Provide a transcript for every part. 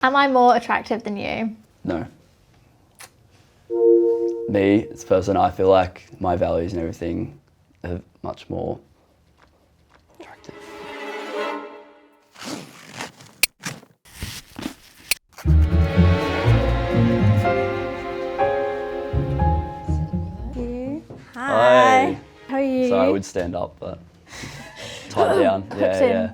Am I more attractive than you? No. Me, as a person, I feel like my values and everything are much more attractive. Hi. How are you? Sorry, I would stand up, but tied down. Yeah.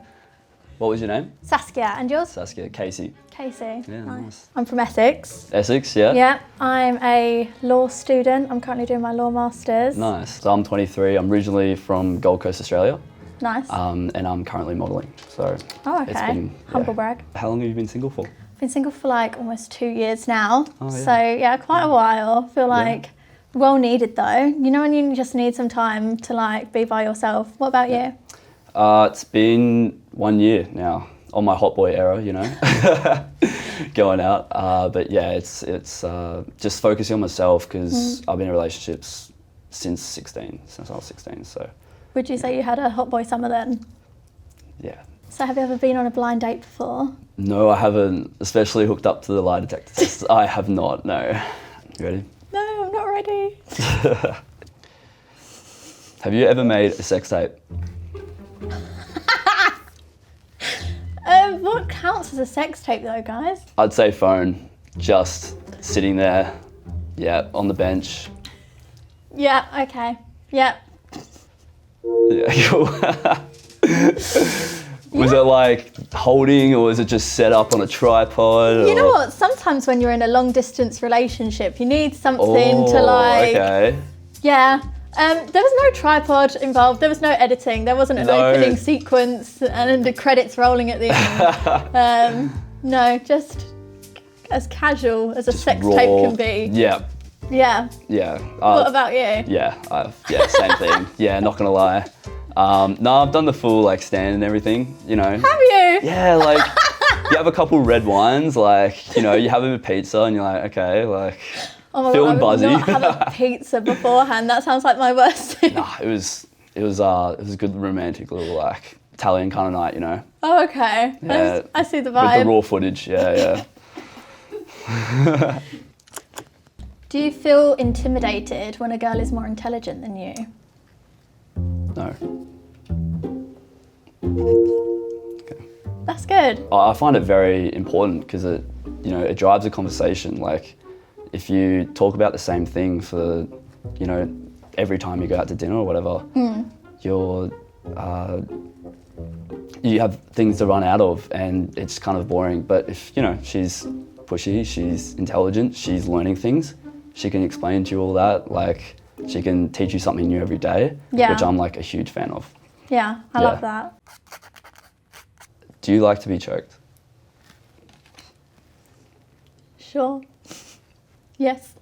What was your name? Saskia, and yours? Saskia, Casey. Casey. Yeah, nice. I'm from Essex. Essex, yeah? Yeah, I'm a law student. I'm currently doing my law masters. Nice. So I'm 23. I'm originally from Gold Coast, Australia. Nice. And I'm currently modelling. So Oh, okay. it's been, Humble brag. How long have you been single for? I've been single for like almost 2 years now. Oh, yeah. So yeah, quite a while. I feel like well needed though. You know when you just need some time to like be by yourself. What about you? It's been 1 year now. On my hot boy era, you know, going out. But yeah, it's just focusing on myself because I've been in relationships since I was 16. So. Would you say you had a hot boy summer then? Yeah. So have you ever been on a blind date before? No, I haven't. Especially hooked up to the lie detector test. I have not. No. You ready? No, I'm not ready. Have you ever made a sex tape? What counts as a sex tape though, guys? I'd say phone, just sitting there, on the bench. Yeah, okay. Yeah. Yeah, cool. Was it like holding or was it just set up on a tripod? You know what? Sometimes when you're in a long distance relationship, you need something to like... Okay. Yeah. There was no tripod involved. There was no editing. There wasn't an opening sequence and then the credits rolling at the end. No, just as casual as a sex raw. tape can be. Yeah. Yeah. Yeah. What about you? Yeah, same thing. Yeah, not gonna lie. No, I've done the full like stand and everything, you know. Have you? Yeah, like you have a couple red wines, like, you know, you have a pizza and you're like, okay, like feeling buzzy. I would not have a pizza beforehand. That sounds like my worst thing. Nah, it was a good romantic little like Italian kind of night, you know. Oh, okay. Yeah, I see the vibe. With the raw footage, yeah. Do you feel intimidated when a girl is more intelligent than you? No. Okay. That's good. I find it very important because it drives a conversation. Like, if you talk about the same thing for, you know, every time you go out to dinner or whatever, you have things to run out of and it's kind of boring. But if, you know, she's pushy, she's intelligent, she's learning things, she can explain to you all that, like she can teach you something new every day, which I'm like a huge fan of. Yeah, I love that. Do you like to be choked? Sure. Yes.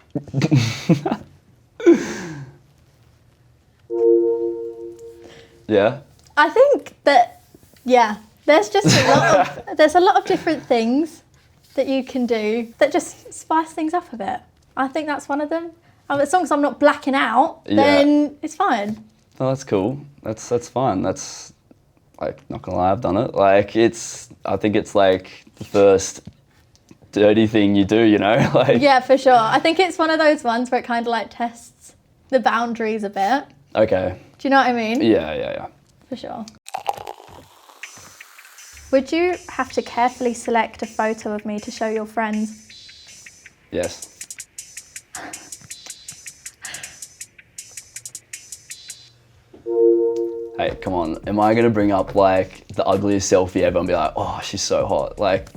Yeah? I think that, there's just there's a lot of different things that you can do that just spice things up a bit. I think that's one of them. As long as I'm not blacking out, then it's fine. Oh, that's cool. That's fine. That's, like, not gonna lie, I've done it. Like, I think it's like the first dirty thing you do, you know? Like. Yeah, for sure. I think it's one of those ones where it kind of like tests the boundaries a bit. Okay. Do you know what I mean? Yeah. For sure. Would you have to carefully select a photo of me to show your friends? Yes. Hey, come on. Am I going to bring up like the ugliest selfie ever and be like, oh, she's so hot? Like,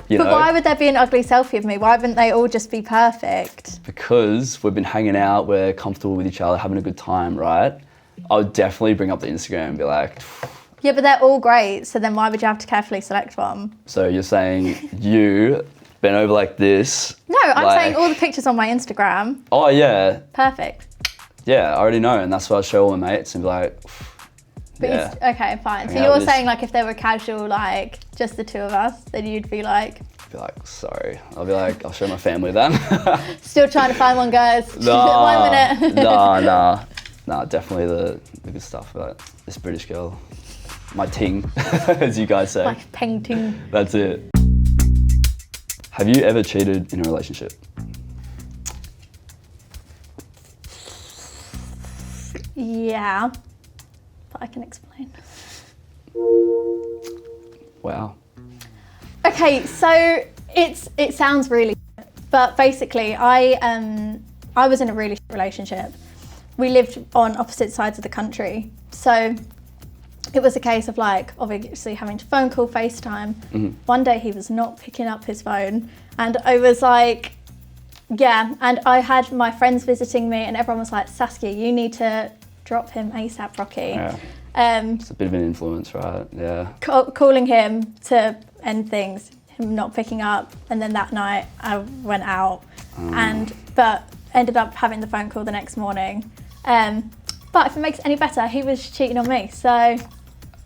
you know. But why would there be an ugly selfie of me? Why wouldn't they all just be perfect? Because we've been hanging out, we're comfortable with each other, having a good time, right? I would definitely bring up the Instagram and be like... Yeah, but they're all great, so then why would you have to carefully select one? So you're saying you bent over like this? No, I'm saying all the pictures on my Instagram. Oh, yeah. Perfect. Yeah, I already know, and that's what I show all my mates and be like... But okay, fine. So you're saying like if they were casual, like just the two of us, then you'd be like... Be like, sorry. I'll be like, I'll show my family then. Still trying to find one, guys. 1 minute. Nah, definitely the good stuff about this British girl. My ting, as you guys say. Like painting. That's it. Have you ever cheated in a relationship? Yeah, but I can explain. Wow. Okay, so it sounds really, but basically I was in a really shit relationship. We lived on opposite sides of the country, so it was a case of like obviously having to phone call, FaceTime. One day he was not picking up his phone, and I was like, yeah, and I had my friends visiting me, and everyone was like, Saskia, you need to drop him ASAP, Rocky. Yeah. It's a bit of an influence, right? Yeah. Calling him to end things, him not picking up, and then that night I went out, but ended up having the phone call the next morning. But if it makes it any better, he was cheating on me, so.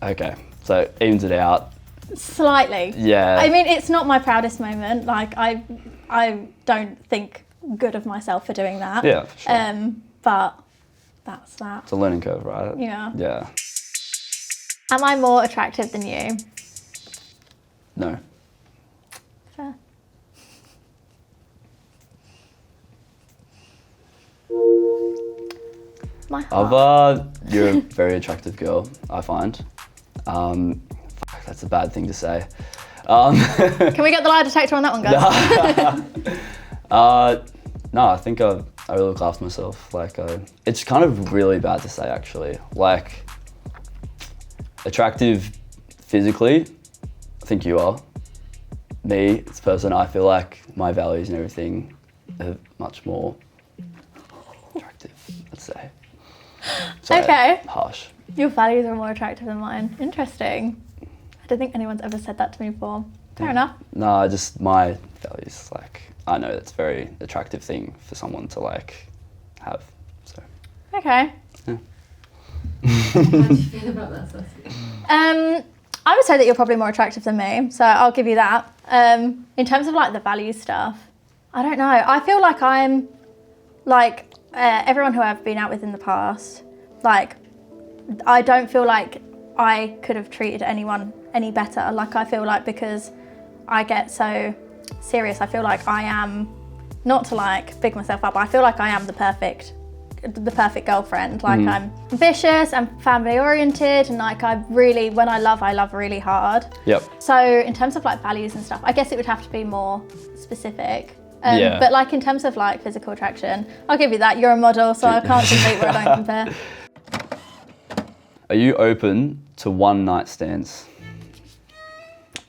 Okay, so evens it out. Slightly. Yeah. I mean, it's not my proudest moment. Like, I don't think good of myself for doing that. Yeah, for sure. But that's that. It's a learning curve, right? Yeah. Yeah. Am I more attractive than you? No. Fair. My heart. You're a very attractive girl, I find. That's a bad thing to say. Can we get the lie detector on that one, guys? No, I think I really look after myself. Like, it's kind of really bad to say, actually. Like, attractive physically, I think you are. Me, as a person, I feel like my values and everything are much more attractive, let's say. So, Okay. Harsh. Your values are more attractive than mine. Interesting. I don't think anyone's ever said that to me before. Fair enough. No, just my values. Like, I know that's a very attractive thing for someone to like have. So. Okay. Yeah. How do you feel about that, Saskia? I would say that you're probably more attractive than me, so I'll give you that. In terms of like the value stuff, I don't know. I feel like I'm like everyone who I've been out with in the past, like I don't feel like I could have treated anyone any better. Like I feel like because I get so serious, I feel like I am, not to like big myself up, I feel like I am the perfect girlfriend. Like I'm ambitious, I'm family oriented, and like I really, when I love really hard. Yep. So in terms of like values and stuff, I guess it would have to be more specific. Yeah. But like in terms of like physical attraction, I'll give you that. You're a model, so I can't compete where I don't compare. Are you open to one night stands?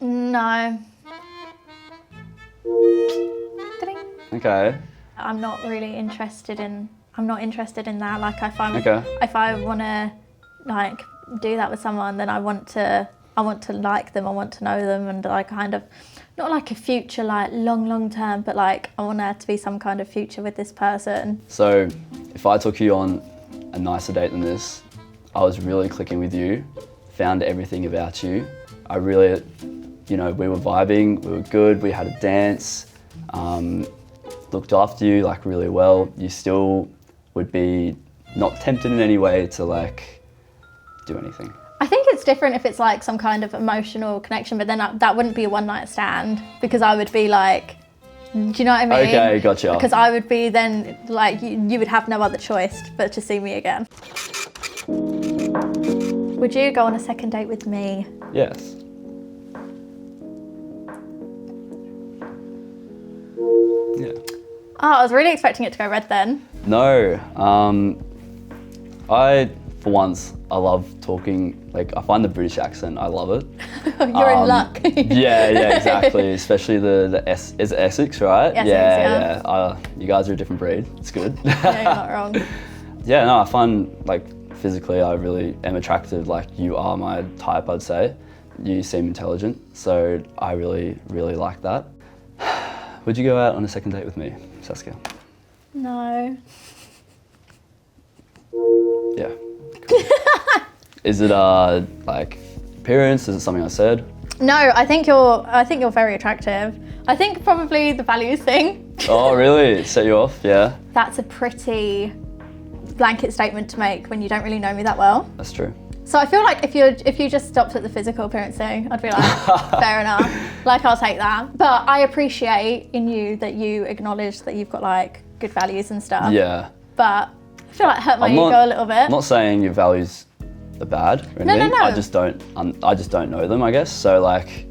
No. Okay. I'm not really interested in. I'm not interested in that. Like if I want to like do that with someone, then I want to like them. I want to know them, and like kind of not like a future, like long term, but like I want there to be some kind of future with this person. So, if I took you on a nicer date than this, I was really clicking with you, found everything about you. I really, we were vibing, we were good, we had a dance, looked after you like really well. You still would be not tempted in any way to like do anything. I think it's different if it's like some kind of emotional connection, but then that wouldn't be a one night stand because I would be like, do you know what I mean? Okay, gotcha. Because I would be then like, you would have no other choice but to see me again. Would you go on a second date with me? Yes. Yeah. Oh, I was really expecting it to go red then. No, for once, I love talking, like I find the British accent, I love it. You're in luck. yeah, exactly. Especially is it Essex, right? Essex, yeah. You guys are a different breed, it's good. Yeah, you're not wrong. Yeah, no, I find like physically I really am attracted, like you are my type, I'd say. You seem intelligent, so I really, really like that. Would you go out on a second date with me, Saskia? No. Yeah. Cool. Is it like appearance? Is it something I said? No, I think you're very attractive. I think probably the values thing. Oh, really? Set you off? Yeah. That's a pretty blanket statement to make when you don't really know me that well. That's true. So I feel like if you just stopped at the physical appearance thing, I'd be like, fair enough. Like, I'll take that. But I appreciate in you that you acknowledge that you've got like good values and stuff. Yeah. But I feel like it hurt my ego a little bit. I'm not saying your values are bad or anything. No. I just don't know them, I guess. So like,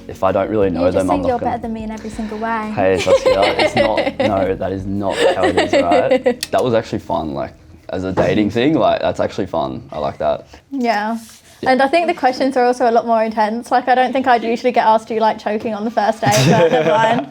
if I don't really know You just them, I'm think not you're gonna... better than me in every single way. Hey, Saskia, it's not, no, that is not how it is, right? That was actually fun, like, as a dating thing, like, that's actually fun. I like that. Yeah. And I think the questions are also a lot more intense. Like, I don't think I'd usually get asked, do you like choking on the first date? But never mind.